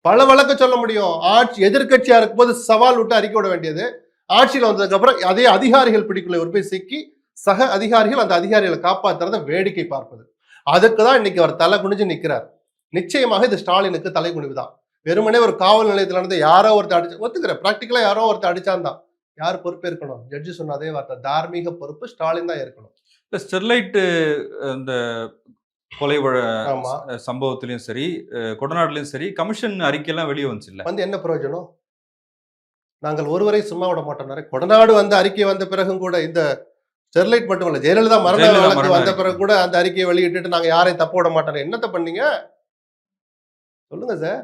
பல வழக்க சொல்ல முடியும். ஆட்சி எதிர்க்கட்சியா இருக்கும்போது சவால் விட்டு அறிக்கை விட வேண்டியது, ஆட்சியில் வந்ததுக்கு அப்புறம் அதே அதிகாரிகள் பிடிக்குள்ள ஒரு போய் சிக்கி சக அதிகாரிகள் அந்த அதிகாரிகளை காப்பாற்றுறத வேடிக்கை பார்ப்பது. அதுக்கு தான் இன்னைக்கு அவர் தலை குனிஞ்சு நிற்கிறார். நிச்சயமாக இது ஸ்டாலினுக்கு தலை குனிவு தான். வெறுமனே ஒரு காவல் நிலையத்தில் நடந்து யாரோ ஒருத்தர் அடிச்சு ஒத்துக்கிறேன், பிராக்டிக்கலா யாரோ ஒருத்தர் அடிச்சான் தான். யார் பொறுப்பேற்கணும்? ஜட்ஜி சொன்ன அதே வார்த்தை, தார்மீக பொறுப்பு ஸ்டாலின் தான் ஏற்கணும். ஸ்டெர்லைட் இந்த கொலை சம்பவத்திலையும் சரி, கொடநாடுலையும் சரி, கமிஷன் அறிக்கையெல்லாம் வெளியே வந்துச்சு இல்ல, வந்து என்ன பிரயோஜனம்? நாங்கள் ஒருவரை சும்மா விட மாட்டோம். கொடநாடு வந்து அறிக்கை வந்த பிறகும் கூட இந்த ஸ்டெர்லைட் மட்டும் இல்ல, ஜெயலலிதா மரண வழக்கு வந்த பிறகு கூட அந்த அறிக்கையை வெளியிட்டு நாங்க யாரையும் தப்பு விட மாட்டோம். என்னத்த பண்ணீங்க சொல்லுங்க சார்.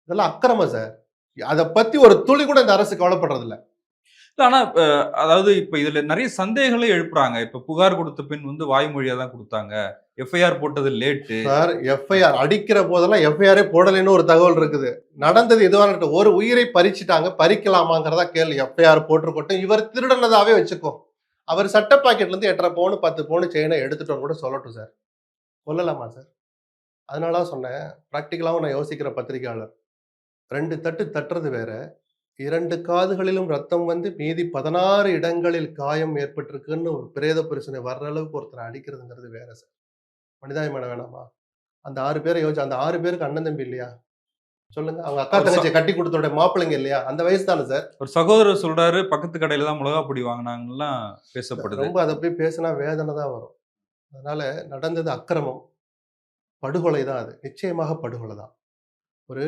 இதெல்லாம் அக்கிரமம் சார். அதை பத்தி ஒரு துளி கூட இந்த அரசு கவலைப்படுறது இல்ல. ஆனா அதாவது இப்ப இதுல நிறைய சந்தேகங்களே எழுப்புறாங்க. இப்ப புகார் கொடுத்த பின் வந்து வாய்மொழியா தான் கொடுத்தாங்க, எஃப்ஐஆர் போட்டது லேட்டு சார். எஃப்ஐஆர் அடிக்கிற போதெல்லாம் எஃப்ஐஆரே போடலைன்னு ஒரு தகவல் இருக்குது. நடந்தது எதுவான ஒரு உயிரை பறிச்சுட்டாங்க, பறிக்கலாமாங்கிறதா கேள்வி. எஃப்ஐஆர் போட்டுக்கொட்டும், இவர் திருடனதாவே வச்சுக்கோ. அவர் சட்ட பாக்கெட்ல இருந்து 8.5 பவுன் 10 பவுன் செயினை எடுத்துட்டோம் கூட சொல்லட்டும் சார். சொல்லலாமா சார்? அதனால சொன்னேன், பிராக்டிக்கலாவும் நான் யோசிக்கிற பத்திரிகையாளர். 2 தட்டு தட்டுறது வேற, 2 காதுகளிலும் ரத்தம் வந்து மீதி 16 இடங்களில் காயம் ஏற்பட்டிருக்குன்னு ஒரு பிரேத பரிசோதனை வர்ற அளவுக்கு ஒருத்தர் அடிக்கிறதுங்கிறது வேற சார். மனிதாபிமானம் வேணாமா? அந்த 6 பேரை யோசிச்சு, அந்த 6 பேருக்கு அண்ணன் தம்பி இல்லையா? சொல்லுங்க. அவங்க அக்கா தங்கச்சியை கட்டி கொடுத்தோட மாப்பிள்ளைங்க இல்லையா? அந்த வயசு தானே சார். ஒரு சகோதரர் சொல்றாரு, பக்கத்து கடையில தான் மிளகா பொடி வாங்கினாங்கலாம் பேசப்படுது. ரொம்ப அதை போய் பேசினா வேதனை தான் வரும். அதனால நடந்தது அக்கிரமம், படுகொலை தான். அது நிச்சயமாக படுகொலை தான். ஒரு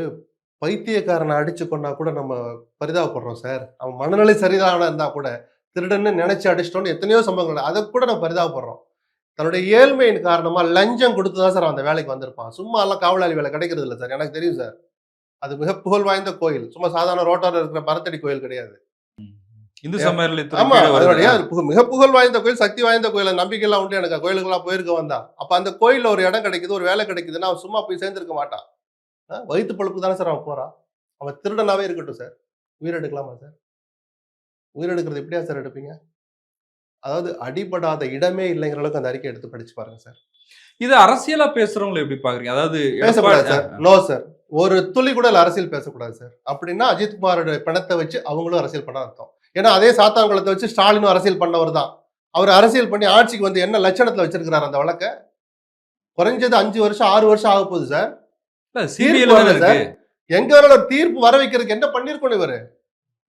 பைத்தியக்காரனை அடிச்சு கொண்டா கூட நம்ம பரிதாபப்படுறோம் சார். அவன் மனநிலை சரிதான இருந்தா கூட திருடன்னு நினைச்சு அடிச்சிட்டோன்னு எத்தனையோ சம்பவங்கள், அதை கூட நம்ம பரிதாபப்படுறோம். தன்னுடைய ஏழ்மையின் காரணமா லஞ்சம் கொடுத்து தான் சார் அந்த வேலைக்கு வந்திருப்பான். சும்மா எல்லாம் காவலாளி வேலை கிடைக்கிறது இல்லை சார். எனக்கு தெரியும் சார். அது மிக புகழ் வாய்ந்த கோயில், சும்மா சாதாரண ரோட்டோர இருக்கிற பரத்தடி கோயில் கிடையாது. இந்து சமயத்துல ஆமா, அதனுடைய மிக புகழ் வாய்ந்த கோயில், சக்தி வாய்ந்த கோயில். நம்பிக்கை எல்லாம் உண்டு எனக்கு. கோயிலுக்கெல்லாம் போயிருக்க வந்தான். அப்ப அந்த கோயில்ல ஒரு இடம் கிடைக்குது, ஒரு வேலை கிடைக்குதுன்னா அவன் சும்மா போய் சேர்ந்திருக்க மாட்டான். வயிற்று பழுப்பு தானே சார் அவன் போறான். அவன் திருடனாவே இருக்கட்டும் சார். உயிர் எடுக்கலாமா சார்? உயிர் எடுக்கிறது எப்படியா சார் எடுப்பீங்க? அதாவது அடிபடாத இடமே இல்லைங்கிற அளவுக்கு அந்த அறிக்கை எடுத்து படிச்சு பாருங்க சார். இது அரசியலா பேசுறவங்களை எப்படி பாக்குறீங்க? அதாவது பேசக்கூடாது சார். No sir. ஒரு துளி கூட அரசியல் பேசக்கூடாது சார். அப்படின்னா அஜித்குமாரோட பணத்தை வச்சு அவங்களும் அரசியல் பண்ண அர்த்தம். ஏன்னா அதே சாத்தான்குளத்தை வச்சு ஸ்டாலினும் அரசியல் பண்ணவர் தான். அவர் அரசியல் பண்ணி ஆட்சிக்கு வந்து என்ன லட்சணத்துல வச்சிருக்கிறார் அந்த வழக்க? குறைஞ்சது 5 வருஷம் 6 வருஷம் ஆக போகுது சார். எங்க ஒரு தீர்ப்பு வர வைக்கிறதுக்கு என்ன பண்ணிருக்கணும் இவரு?